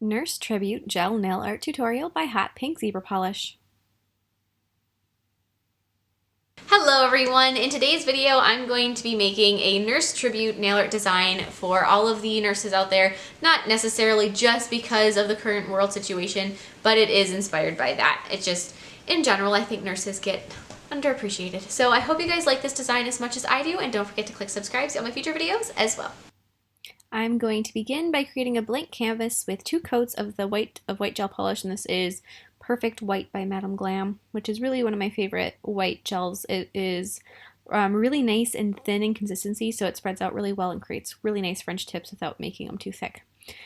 Nurse Tribute Gel Nail Art Tutorial by Hotpinkzebrapolish. Hello everyone! In today's video I'm going to be making a nurse tribute nail art design for all of the nurses out there, not necessarily just because of the current world situation, but it is inspired by that. It's just, in general, I think nurses get underappreciated. So I hope you guys like this design as much as I do, and don't forget to click subscribe to see all my future videos as well. I'm going to begin by creating a blank canvas with 2 coats of the white gel polish, and this is Perfect White by Madame Glam, which is really one of my favorite white gels. It is really nice and thin in consistency, so it spreads out really well and creates really nice French tips without making them too thick.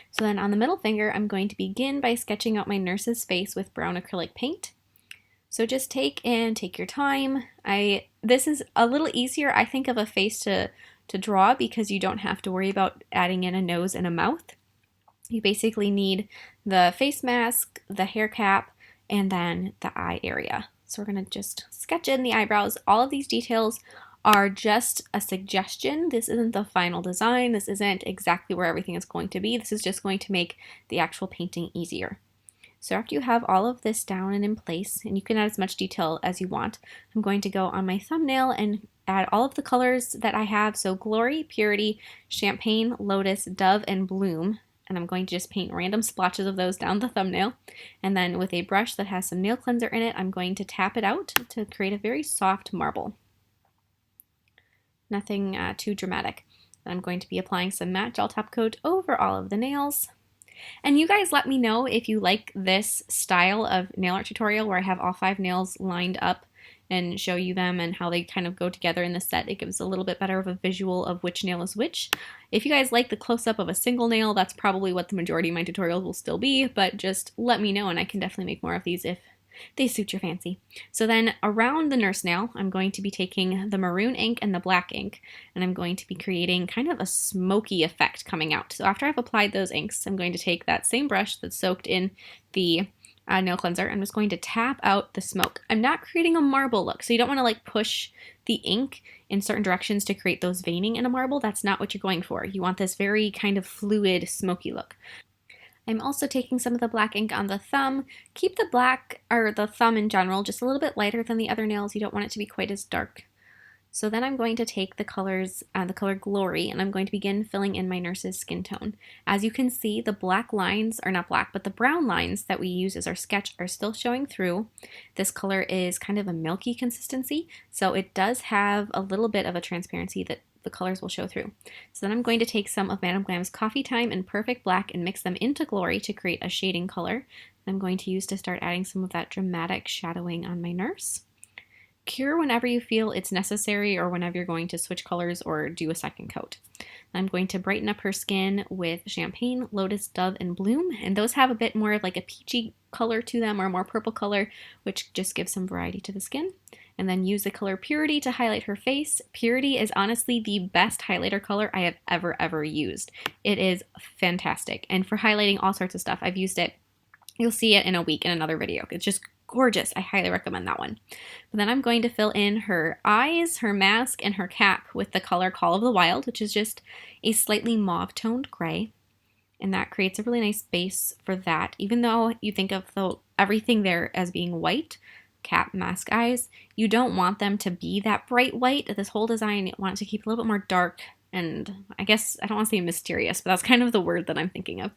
So then on the middle finger, I'm going to begin by sketching out my nurse's face with brown acrylic paint. So just take your time. This is a little easier, I think, of a face to draw because you don't have to worry about adding in a nose and a mouth. You basically need the face mask, the hair cap, and then the eye area. So we're going to just sketch in the eyebrows. All of these details are just a suggestion. This isn't the final design. This isn't exactly where everything is going to be. This is just going to make the actual painting easier. So after you have all of this down and in place, and you can add as much detail as you want, I'm going to go on my thumbnail and add all of the colors that I have. So Glory, Purity, Champagne, Lotus, Dove, and Bloom. And I'm going to just paint random splotches of those down the thumbnail. And then with a brush that has some nail cleanser in it, I'm going to tap it out to create a very soft marble. Nothing too dramatic. And I'm going to be applying some matte gel top coat over all of the nails. And you guys let me know if you like this style of nail art tutorial where I have all 5 nails lined up and show you them and how they kind of go together in the set. It gives a little bit better of a visual of which nail is which. If you guys like the close-up of a single nail, that's probably what the majority of my tutorials will still be, but just let me know and I can definitely make more of these if they suit your fancy. So then around the nurse nail, I'm going to be taking the maroon ink and the black ink, and I'm going to be creating kind of a smoky effect coming out. So after I've applied those inks, I'm going to take that same brush that's soaked in the nail cleanser. I'm just going to tap out the smoke. I'm not creating a marble look, so you don't want to like push the ink in certain directions to create those veining in a marble. That's not what you're going for. You want this very kind of fluid, smoky look. I'm also taking some of the black ink on the thumb. Keep the black, or the thumb in general, just a little bit lighter than the other nails. You don't want it to be quite as dark. So then I'm going to take the colors, the color Glory, and I'm going to begin filling in my nurse's skin tone. As you can see, the black lines, or not black, but the brown lines that we use as our sketch are still showing through. This color is kind of a milky consistency, so it does have a little bit of a transparency that the colors will show through. So then I'm going to take some of Madame Glam's Coffee Time and Perfect Black and mix them into Glory to create a shading color. I'm going to use to start adding some of that dramatic shadowing on my nurse. Cure whenever you feel it's necessary or whenever you're going to switch colors or do a second coat. I'm going to brighten up her skin with Champagne, Lotus, Dove, and Bloom, and those have a bit more of like a peachy color to them or a more purple color, which just gives some variety to the skin. And then use the color Purity to highlight her face. Purity is honestly the best highlighter color I have ever used. It is fantastic, and for highlighting all sorts of stuff, I've used it. You'll see it in a week in another video. It's just gorgeous. I highly recommend that one. But then I'm going to fill in her eyes, her mask, and her cap with the color Call of the Wild, which is just a slightly mauve-toned gray. And that creates a really nice base for that. Even though you think of everything there as being white, cap, mask, eyes, you don't want them to be that bright white. This whole design, you want it to keep a little bit more dark, and I guess I don't want to say mysterious, but that's kind of the word that I'm thinking of.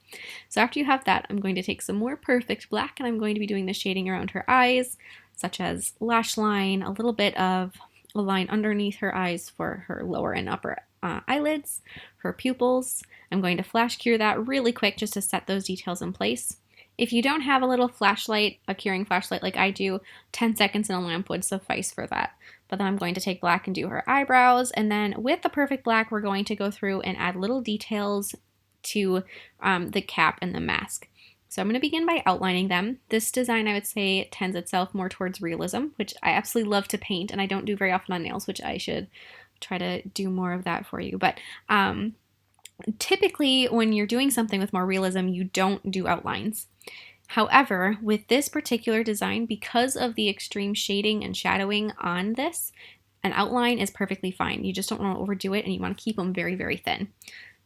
So after you have that, I'm going to take some more Perfect Black, and I'm going to be doing the shading around her eyes, such as lash line, a little bit of a line underneath her eyes for her lower and upper eyelids, her pupils. I'm going to flash cure that really quick just to set those details in place. If you don't have a little flashlight, a curing flashlight like I do, 10 seconds in a lamp would suffice for that. But then I'm going to take black and do her eyebrows, and then with the Perfect Black, we're going to go through and add little details to the cap and the mask. So I'm going to begin by outlining them. This design, I would say, tends itself more towards realism, which I absolutely love to paint, and I don't do very often on nails, which I should try to do more of that for you. But typically, when you're doing something with more realism, you don't do outlines. However, with this particular design, because of the extreme shading and shadowing on this, an outline is perfectly fine. You just don't want to overdo it, and you want to keep them very, very thin.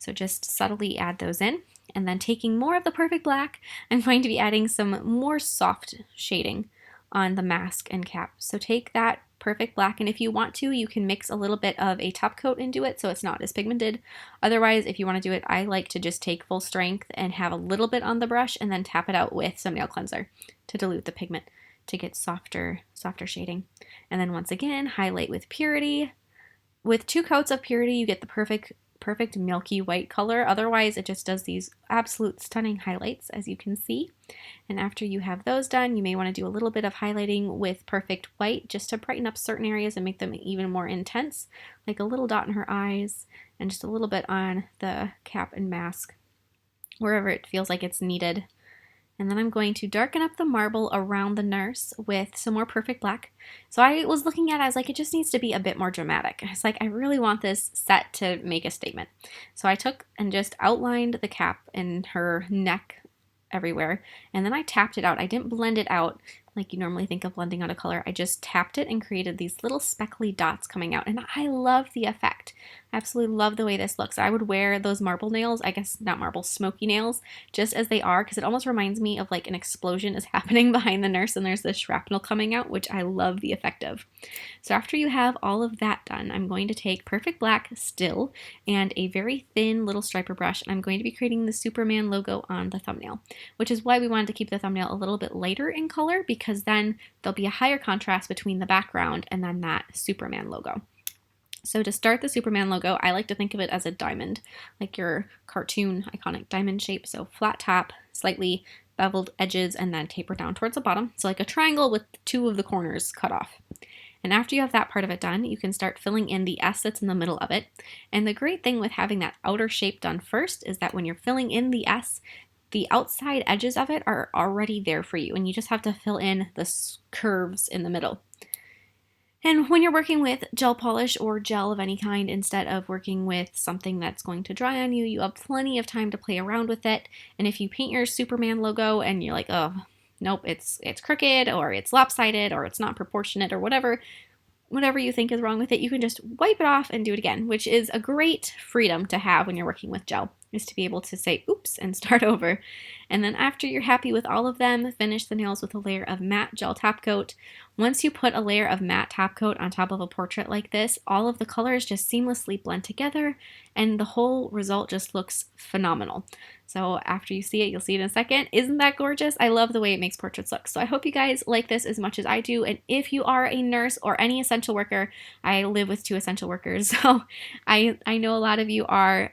So just subtly add those in. And then taking more of the perfect black, I'm going to be adding some more soft shading on the mask and cap. So take that perfect black, and if you want to, you can mix a little bit of a top coat into it so it's not as pigmented. Otherwise, if you want to do it, I like to just take full strength and have a little bit on the brush and then tap it out with some nail cleanser to dilute the pigment to get softer shading. And then once again, highlight with Purity. With 2 coats of Purity, you get the perfect milky white color. Otherwise, it just does these absolute stunning highlights, as you can see. And after you have those done, you may want to do a little bit of highlighting with Perfect White just to brighten up certain areas and make them even more intense, like a little dot in her eyes and just a little bit on the cap and mask, wherever it feels like it's needed. And then I'm going to darken up the marble around the nurse with some more Perfect Black. So I was looking at it, I was like, it just needs to be a bit more dramatic. I was like, I really want this set to make a statement. So I took and just outlined the cap and her neck everywhere, and then I tapped it out. I didn't blend it out like you normally think of blending out a color. I just tapped it and created these little speckly dots coming out, and I love the effect. I absolutely love the way this looks. I would wear those marble nails, I guess not marble, smoky nails, just as they are, because it almost reminds me of like an explosion is happening behind the nurse and there's this shrapnel coming out, which I love the effect of. So after you have all of that done, I'm going to take Perfect Black still and a very thin little striper brush, and I'm going to be creating the Superman logo on the thumbnail, which is why we wanted to keep the thumbnail a little bit lighter in color, because then there'll be a higher contrast between the background and then that Superman logo. So to start the Superman logo, I like to think of it as a diamond, like your cartoon iconic diamond shape. So flat top, slightly beveled edges, and then taper down towards the bottom. So like a triangle with 2 of the corners cut off. And after you have that part of it done, you can start filling in the S that's in the middle of it. And the great thing with having that outer shape done first is that when you're filling in the S, the outside edges of it are already there for you, and you just have to fill in the curves in the middle. And when you're working with gel polish or gel of any kind, instead of working with something that's going to dry on you, you have plenty of time to play around with it. And if you paint your Superman logo and you're like, oh, nope, it's crooked, or it's lopsided, or it's not proportionate, or whatever you think is wrong with it, you can just wipe it off and do it again, which is a great freedom to have when you're working with gel, is to be able to say oops and start over. And then after you're happy with all of them, finish the nails with a layer of matte gel top coat. Once you put a layer of matte top coat on top of a portrait like this, all of the colors just seamlessly blend together and the whole result just looks phenomenal. So after you see it, you'll see it in a second. Isn't that gorgeous? I love the way it makes portraits look. So I hope you guys like this as much as I do. And if you are a nurse or any essential worker, I live with 2 essential workers, so I know a lot of you are,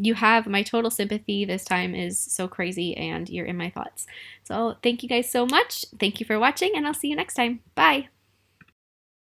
you have my total sympathy. This time is so crazy and you're in my thoughts. So thank you guys so much. Thank you for watching, and I'll see you next time. Bye.